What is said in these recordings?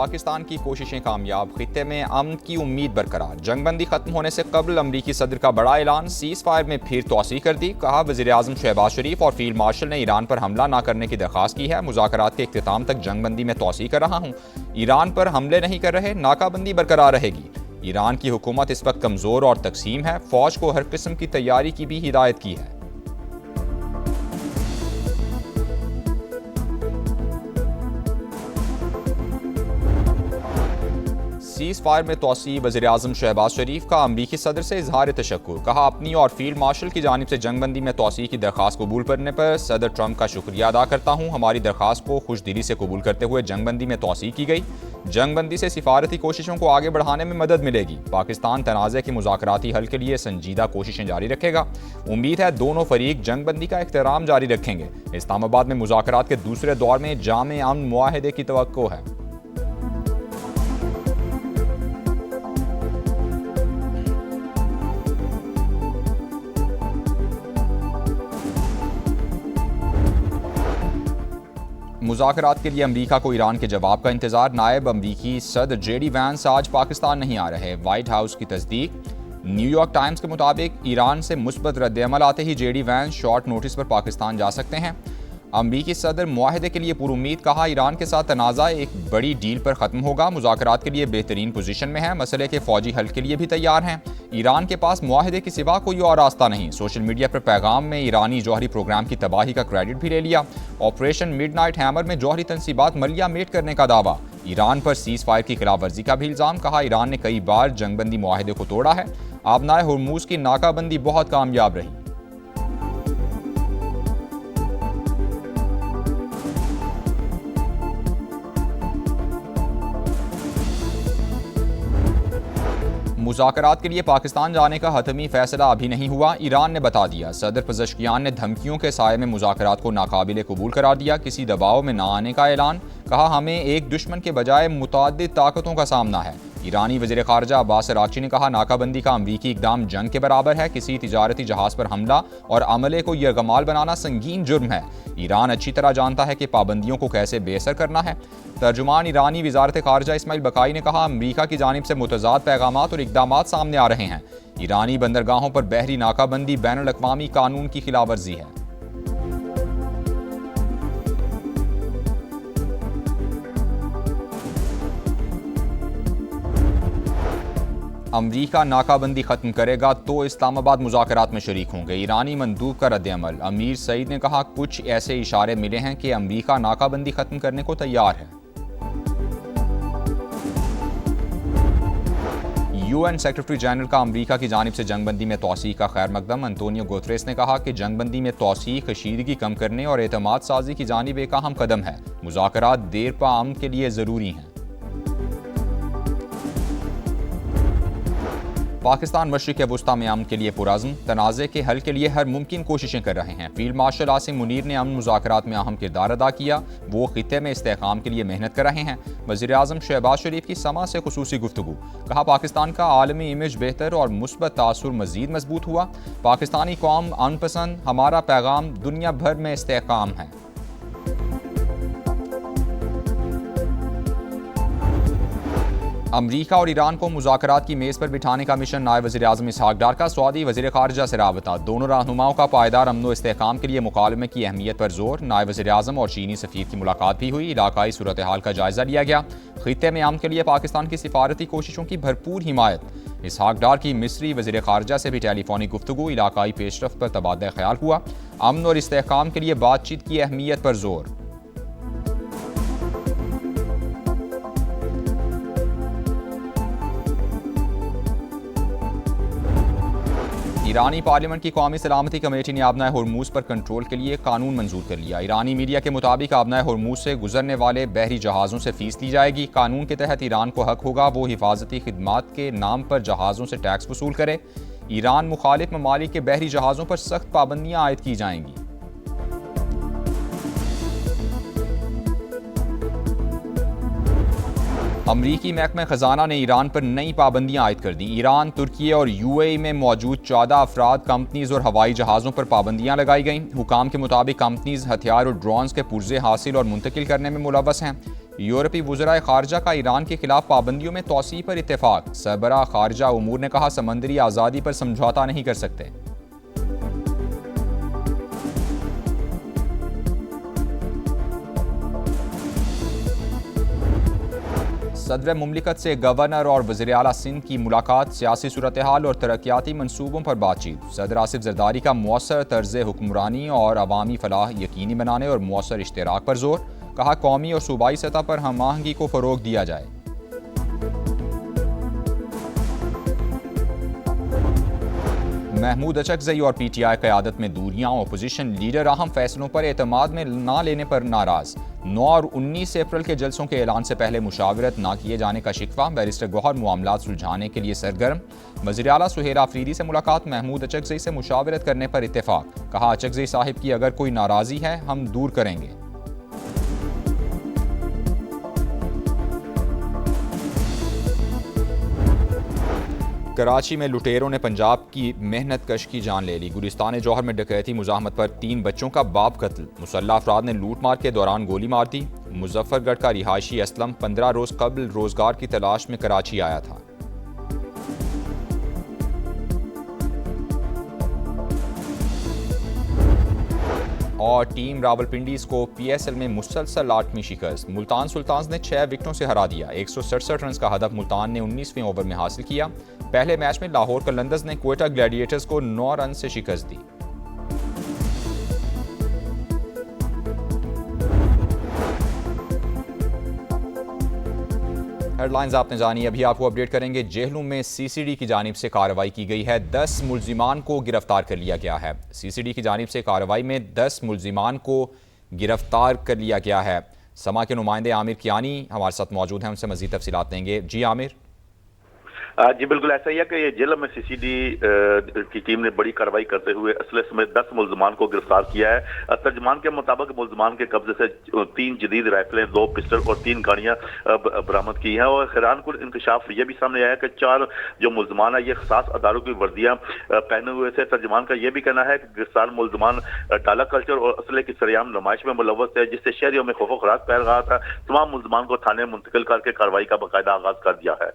पाकिस्तान की कोशिशें कामयाब, खित्ते में अमन की उम्मीद बरकरार। जंगबंदी खत्म होने से कबल अमरीकी सदर का बड़ा ऐलान, सीज फायर में फिर तोसी कर दी। कहा वज़ीर आज़म शहबाज शरीफ और फील्ड मार्शल ने ईरान पर हमला न करने की दरख्वास्त की है। मुज़ाकरात के इख्तिताम तक जंगबंदी में तोसी कर रहा हूँ। ईरान पर हमले नहीं कर रहे, नाकाबंदी बरकरार रहेगी। ईरान की हुकूमत इस वक्त कमज़ोर और तकसीम है। फौज को हर किस्म की तैयारी की भी हिदायत की है। सीज फायर में तोसी, वज़ीर आज़म शहबाज शरीफ का अमरीकी सदर से इजहार तशक्कुर। कहा अपनी और फील्ड मार्शल की जानिब से जंगबंदी में तोसी की दरख्वास्त कबूल करने पर सदर ट्रंप का शुक्रिया अदा करता हूँ। हमारी दरख्वास्त को खुश दिली से कबूल करते हुए जंगबंदी में तोसी की गई। जंगबंदी से सिफारती कोशिशों को आगे बढ़ाने में मदद मिलेगी। पाकिस्तान तनाज़े के मुज़ाकराती हल के लिए संजीदा कोशिशें जारी रखेगा। उम्मीद है दोनों फरीक जंगबंदी का एहतराम जारी रखेंगे। इस्लामाबाद में मुज़ाकरात के दूसरे दौर में जामे अमन मुआहदे की तवक्को है। मुज़ाकरात के लिए अमरीका को ईरान के जवाब का इंतजार। नायब अमरीकी सदर जेडी वैंस आज पाकिस्तान नहीं आ रहे, वाइट हाउस की तस्दीक। न्यूयॉर्क टाइम्स के मुताबिक ईरान से मुस्बत रद्द-ए-अमल आते ही जेडी वैंस शॉर्ट नोटिस पर पाकिस्तान जा सकते हैं। अमरीकी सदर मुआहदे के लिए पुरुम्मीद। कहा ईरान के साथ तनाज़ा एक बड़ी डील पर ख़त्म होगा। मुज़ाकरात के लिए बेहतरीन पोजीशन में है। मसले के फौजी हल के लिए भी तैयार हैं। ईरान के पास मुआहदे के सिवा कोई और रास्ता नहीं। सोशल मीडिया पर पैगाम में ईरानी जौहरी प्रोग्राम की तबाही का क्रेडिट भी ले लिया। ऑपरेशन मिडनाइट हैमर में जौहरी तनसीबात मलिया मेट करने का दावा। ईरान पर सीज फायर की खिलाफ वर्जी का भी इल्ज़ाम। कहा ईरान ने कई बार जंगबंदी मुआहदे को तोड़ा है। आबनाए हुर्मुज़ की नाकाबंदी बहुत कामयाब रही। मुज़ाकरात के लिए पाकिस्तान जाने का हतमी फैसला अभी नहीं हुआ, ईरान ने बता दिया। सदर पज़ेश्कियान ने धमकियों के साये में मुज़ाकरात को नाकाबिले कबूल करार दिया। किसी दबाव में न आने का ऐलान। कहा हमें एक दुश्मन के बजाय मुतअद्दिद ताकतों का सामना है। ईरानी वज़ीर ख़ारजा अब्बास अराग़ची ने कहा नाकाबंदी का अमरीकी इक़दाम जंग के बराबर है। किसी तिजारती जहाज़ पर हमला और अमले को यरगमाल बनाना संगीन जुर्म है। ईरान अच्छी तरह जानता है कि पाबंदियों को कैसे बेअसर करना है। तर्जुमान ईरानी वज़ारत ख़ारजा इस्माइल बकाई ने कहा अमरीका की जानिब से मुतज़ाद पैगामात और इक़दामात सामने आ रहे हैं। ईरानी बंदरगाहों पर बहरी नाकाबंदी बैनुल-अक़वामी कानून की खिलाफ वर्जी है। अमरीका नाकाबंदी खत्म करेगा तो इस्लामाबाद मुज़ाकरात में शरीक होंगे। ईरानी मंदूब का रद्द-ए-अमल। अमीर सईद ने कहा कुछ ऐसे इशारे मिले हैं कि अमरीका नाकाबंदी खत्म करने को तैयार है। यूएन सेक्रेटरी जनरल का अमरीका की जानिब से जंगबंदी में तोसी का खैर मकदम। अंतोनियो गुतरेस ने कहा कि जंगबंदी में तोसी कशीदगी कम करने और एतमाद साजी की जानिब एक अहम कदम है। मुज़ाकरात देर पा अमन के लिए ज़रूरी हैं। पाकिस्तान मशरिक़ वुस्ता में अमन के लिए पुरअज़्म, तनाज़े के हल के लिए हर मुमकिन कोशिशें कर रहे हैं। फील्ड मार्शल आसिम मुनीर ने अमन मुज़ाकरात में अहम किरदार अदा किया। वो खित्ते में इस्तेहकाम के लिए मेहनत कर रहे हैं। वज़ीर आज़म शहबाज शरीफ की समा से खुसूसी गुफ्तगू। कहा पाकिस्तान का आलमी इमेज बेहतर और मुस्बत तासुर मज़ीद मजबूत हुआ। पाकिस्तानी कौम अमन पसंद, हमारा पैगाम दुनिया भर में इस्तेहकाम है। अमरीका और ईरान को मुज़ाकरात की मेज़ पर बिठाने का मिशन। नायब वज़ीर आज़म इसहाक डार का सऊदी वज़ीर ख़ारजा से राबता। दोनों रहनुमाओं का पायदार अमन व इस्तेहकाम के लिए मुकालमे की अहमियत पर जोर। नायब वज़ीर आज़म और चीनी सफ़ीर की मुलाकात भी हुई। इलाकाई सूरत हाल का जायज़ा लिया गया। खित्ते में अमन के लिए पाकिस्तान की सिफारती कोशिशों की भरपूर हिमायत। इसहाक डार की मिस्री वज़ीर ख़ारजा से भी टेलीफोनिक गुफ्तगू। इलाकाई पेशरफ्त पर तबादला ख्याल हुआ। अमन और इस्तेहकाम के लिए बातचीत की अहमियत पर जोर। ईरानी पार्लियामेंट की कौमी सलामती कमेटी ने आबनाए हुर्मुज़ पर कंट्रोल के लिए कानून मंजूर कर लिया। ईरानी मीडिया के मुताबिक आबनाए हुर्मुज़ से गुजरने वाले बहरी जहाज़ों से फीस ली जाएगी। कानून के तहत ईरान को हक होगा वो हिफाजती खिदमात के नाम पर जहाज़ों से टैक्स वसूल करे। ईरान मुखालिफ ममालिक के बहरी जहाज़ों पर सख्त पाबंदियाँ आयद की जाएंगी। अमरीकी महकमा खजाना ने ईरान पर नई पाबंदियां आयद कर दी। ईरान, तुर्की और यूएई में मौजूद 14 अफराद, कंपनीज और हवाई जहाज़ों पर पाबंदियां लगाई गईं। हुकाम के मुताबिक कंपनीज हथियार और ड्रोन्स के पुर्जे हासिल और मुंतकिल करने में मुलव्वस हैं। यूरोपी वज़राए खारजा का ईरान के खिलाफ पाबंदियों में तोसी पर इत्तेफाक। सरबराह खारजा उमूर ने कहा समंदरी आज़ादी पर समझौता नहीं कर सकते। सदर मुमलिकत से गवर्नर और वज़ीर आला सिंध की मुलाकात, सियासी सूरत हाल और तरक्याती मनसूबों पर बातचीत। सदर आसिफ जरदारी का मौसर तर्ज हुक्मरानी और अवामी फलाह यकीनी बनाने और मौसर इश्तराक पर जोर। कहा कौमी और सूबाई सतह पर हम आहंगी को फ़रोग दिया जाए। महमूद अचकजई और PTI क़यादत में दूरियां। अपोजिशन लीडर अहम फैसलों पर एतमाद में ना लेने पर नाराज। 9 और 19 अप्रैल के जलसों के ऐलान से पहले मुशावरत ना किए जाने का शिकवा। बैरिस्टर गौहर मामलात सुलझाने के लिए सरगर्म। वज़ीर आला सुहेल आफरीदी से मुलाकात, महमूद अचकजई से मुशावरत करने पर इत्तेफाक। कहा अचकजई साहिब की अगर कोई नाराज़ी है हम दूर करेंगे। कराची में लुटेरों ने पंजाब की मेहनत कश की जान ले ली। गुलिस्तान जौहर में डकैती मुज़ाहमत पर 3 बच्चों का बाप कत्ल। मुसल्लह अफराद ने लूट मार के दौरान गोली मार दी। मुजफ्फरगढ़ का रिहायशी असलम 15 रोज़ कबल रोज़गार की तलाश में कराची आया था। और टीम रावलपिंडीज को PSL में मुसलसल 8वीं शिकस्त। मुल्तान सुल्तान्स ने 6 विकेटों से हरा दिया। 167 रन का हदफ मुल्तान ने 19वें ओवर में हासिल किया। पहले मैच में लाहौर कलंदर्स ने क्वेटा ग्लैडिएटर्स को 9 रन से शिकस्त दी। हेडलाइंस आपने जानी। अभी आपको अपडेट करेंगे। जेहलूम में CCD की जानिब से कार्रवाई की गई है। 10 मुल्जिमान को गिरफ्तार कर लिया गया है। CCD की जानिब से कार्रवाई में 10 मुल्जिमान को गिरफ्तार कर लिया गया है। समा के नुमाइंदे आमिर कियानी हमारे साथ मौजूद हैं, उनसे मजीद तफसीलात देंगे। जी आमिर। जी बिल्कुल ऐसा ही है कि जेल में CCD की टीम ने बड़ी कार्रवाई करते हुए असले समेत 10 मुल्जमान को गिरफ्तार किया है। तर्जमान के मुताबिक मुल्जमान के कब्जे से 3 जदीद राइफलें, 2 पिस्टल और 3 गाड़ियां बरामद की हैं। और हैरानकुन इंकशाफ यह भी सामने आया कि 4 जो मुल्जमान है ये खास अदारों की वर्दियां पहने हुए थे। तर्जमान का यह भी कहना है कि गिरफ्तार मुल्जमान टाला कल्चर और असले की सरेआम नुमाइश में मुलव्वस है, जिससे शहरियों में खौफ खराज फैल रहा था। तमाम मुल्जमान को थाने मुंतकिल करके कार्रवाई का बाकायदा आगाज कर दिया है।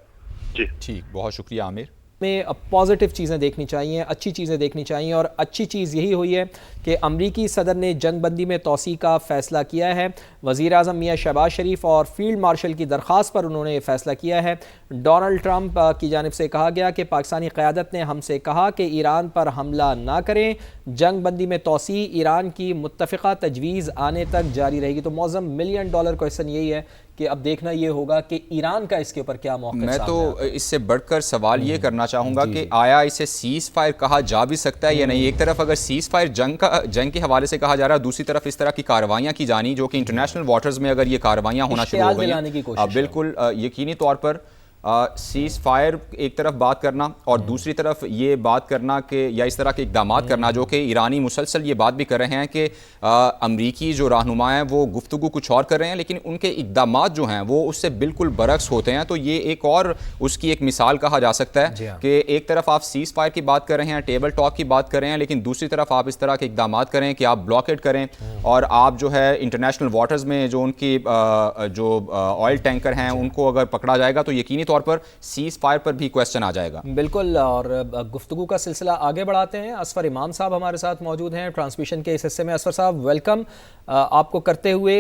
ठीक, बहुत शुक्रिया आमिर। में पॉजिटिव चीज़ें देखनी चाहिए, अच्छी चीज़ें देखनी चाहिए, और अच्छी चीज़ यही हुई है कि अमरीकी सदर ने जंगबंदी में तोसी का फ़ैसला किया है। वज़ीर आज़म मियाँ शहबाज शरीफ और फील्ड मार्शल की दरख्वास्त पर उन्होंने ये फ़ैसला किया है। डोनाल्ड ट्रंप की जानिब से कहा गया कि पाकिस्तानी क़यादत ने हमसे कहा कि ईरान पर हमला ना करें, जंगबंदी में तोसी ईरान की मुत्तफ़िक़ा तजवीज़ आने तक जारी रहेगी। तो मौज़म $1 मिलियन क्वेश्चन यही है कि अब देखना ये होगा कि ईरान का इसके ऊपर क्या मौक़िफ़। मैं तो इससे बढ़कर सवाल ये करना चाहूँगा कि आया इसे सीज़ फायर कहा जा भी सकता है या नहीं। एक तरफ अगर सीज़ फायर जंग के हवाले से कहा जा रहा है, दूसरी तरफ इस तरह की कार्रवाइयाँ की जानी जो कि इंटरनेशनल वाटर्स में अगर ये कार्रवाइयाँ होना शुरू हो गई, बिल्कुल यकीनी तौर पर सीज़ फायर एक तरफ बात करना और दूसरी तरफ ये बात करना कि या इस तरह के इक़दाम करना जो कि ईरानी मुसलसल ये बात भी कर रहे हैं कि अमरीकी जो रहनुमा हैं वो गुफ्तगू कुछ और कर रहे हैं, लेकिन उनके इक़दाम जो हैं वो उससे बिल्कुल बरक्स होते हैं। तो ये एक और उसकी एक मिसाल कहा जा सकता है कि एक तरफ आप सीज़ फायर की बात कर रहे हैं, टेबल टॉक की बात कर रहे हैं, लेकिन दूसरी तरफ आप इस तरह के इक़दाम करें कि आप ब्लॉकेट करें और आप जो है इंटरनेशनल वाटर्स में जो उनकी जो ऑयल टैंकर हैं उनको अगर पकड़ा जाएगा तो यकीनी तौर पर सीज़ फायर पर भी क्वेश्चन आ जाएगा। बिल्कुल, और गुफ्तगू का सिलसिला आगे बढ़ाते हैं। असफर इमाम साहब हमारे साथ मौजूद हैं ट्रांसमिशन के इस हिस्से में। असफर साहब वेलकम। आपको करते हुए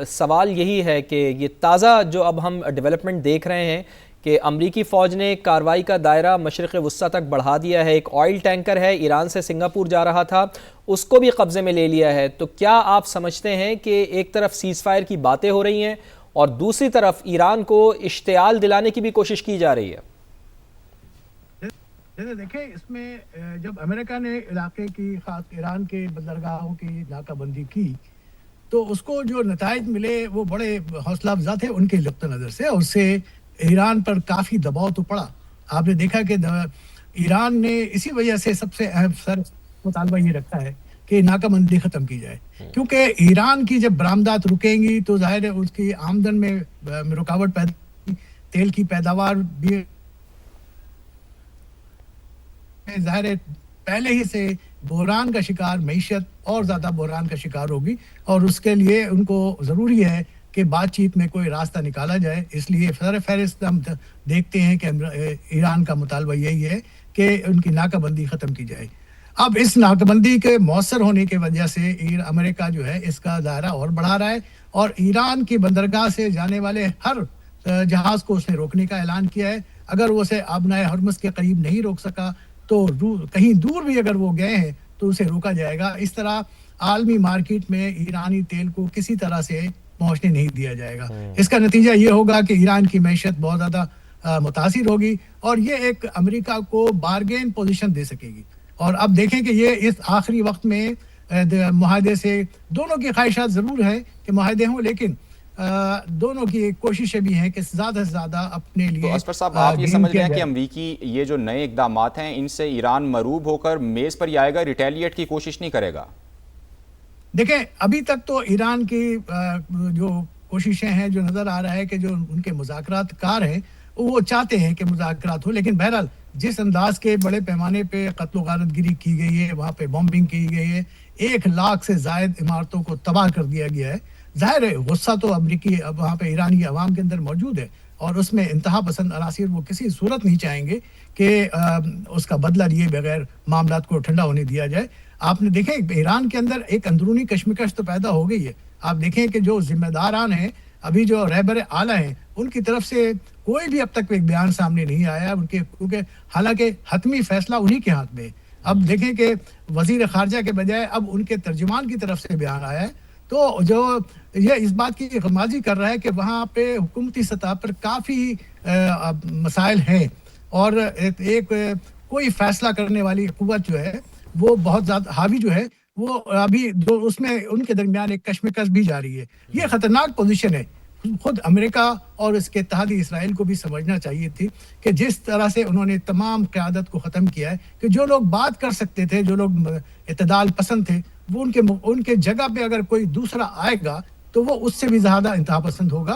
सवाल यही है कि ये ताज़ा जो अब हम डेवलपमेंट देख रहे हैं कि अमरीकी फ़ौज ने कार्रवाई का दायरा मशरिक़ वुस्ता तक बढ़ा दिया है। एक ऑयल टैंकर है ईरान से सिंगापुर जा रहा था, उसको भी कब्ज़े में ले लिया है। तो क्या आप समझते हैं कि एक तरफ सीज़ फायर की बातें हो रही हैं और दूसरी तरफ ईरान को इश्तियाल दिलाने की भी कोशिश की जा रही है? देखिए, इसमें जब अमेरिका ने इलाके की खास ईरान के बंदरगाहों की नाकाबंदी की तो उसको जो नताइज मिले वो बड़े हौसला अफजा थे उनके नुक्ता नज़र से, और उससे ईरान पर काफ़ी दबाव तो पड़ा। आपने देखा कि ईरान ने इसी वजह से सबसे अहम सर मुतालबा ये रखा है कि नाकाबंदी ख़त्म की जाए, क्योंकि ईरान की जब बरामदात रुकेंगी तो जाहिर है उसकी आमदन में रुकावट पैदा, तेल की पैदावार भी जाहिर है पहले ही से बहरान का शिकार मईशत और ज़्यादा बहरान का शिकार होगी, और उसके लिए उनको ज़रूरी है कि बातचीत में कोई रास्ता निकाला जाए। इसलिए फहरिस्त हम देखते हैं कि ईरान का मुतालबा यही है कि उनकी नाकाबंदी ख़त्म की जाए। अब इस नाकाबंदी के मौसर होने की वजह से अमेरिका जो है इसका दायरा और बढ़ा रहा है और ईरान की बंदरगाह से जाने वाले हर जहाज को उसने रोकने का ऐलान किया है। अगर वो उसे आबनाए हरमुज़ के करीब नहीं रोक सका तो कहीं दूर भी अगर वो गए हैं तो उसे रोका जाएगा। इस तरह आलमी मार्केट में ईरानी तेल को किसी तरह से पहुंचने नहीं दिया जाएगा। इसका नतीजा ये होगा कि ईरान की मैशत बहुत ज़्यादा मुतासिर होगी और ये एक अमेरिका को बारगेन पोजीशन दे सकेगी। और अब देखें कि ये इस आखिरी वक्त में मुआहदे से दोनों की ख्वाहिशात ज़रूर है कि मुआहदे हों, लेकिन दोनों की कोशिशें भी हैं कि ज़्यादा से ज़्यादा अपने लिए। तो असफर साहब, आप ये समझ रहे हैं कि अमरीकी ये जो नए इकदाम हैं इनसे ईरान मरूब होकर मेज़ पर ही आएगा, रिटेलिएट की कोशिश नहीं करेगा? देखें, अभी तक तो ईरान की जो कोशिशें हैं, जो नज़र आ रहा है कि जो उनके मुज़ाकरात कार हैं वो चाहते हैं कि मुज़ाकरात हो, लेकिन बहरहाल जिस अंदाज के बड़े पैमाने पे कत्ल गारतगिरी की गई है, वहाँ पे बॉम्बिंग की गई है, 1 लाख से ज़ायद इमारतों को तबाह कर दिया गया है। ज़ाहिर है गुस्सा तो अमरीकी वहाँ पे ईरानी अवाम के अंदर मौजूद है और उसमें इंतहा पसंद अनासिर वो किसी सूरत नहीं चाहेंगे कि उसका बदला लिए बगैर मामलात को ठंडा होने दिया जाए। आपने देखें ईरान के अंदर एक अंदरूनी कश्मकश तो पैदा हो गई है। आप देखें कि जो जिम्मेदारान हैं, अभी जो रहबर आला हैं, उनकी तरफ से कोई भी अब तक एक बयान सामने नहीं आया उनके, क्योंकि हालांकि हतमी फैसला उन्हीं के हाथ में है। अब देखें कि वजीर खारजा के बजाय अब उनके तर्जुमान की तरफ से बयान आया है, तो जो ये इस बात की गमाजी कर रहा है कि वहाँ पे हुकूमती सतह पर काफ़ी मसाइल हैं और एक कोई फैसला करने वाली कुव्वत जो है वो बहुत ज़्यादा हावी जो है वो अभी जो उसमें उनके दरमियान एक कश्मकश भी जारी है। ये ख़तरनाक पोजीशन है। खुद अमेरिका और इसके इत्तेहादी इसराइल को भी समझना चाहिए थी कि जिस तरह से उन्होंने तमाम क़यादत को ख़त्म किया है कि जो लोग बात कर सकते थे, जो लोग इत्तेदाल पसंद थे, वो उनके जगह पे अगर कोई दूसरा आएगा तो वो उससे भी ज़्यादा इंतहा पसंद होगा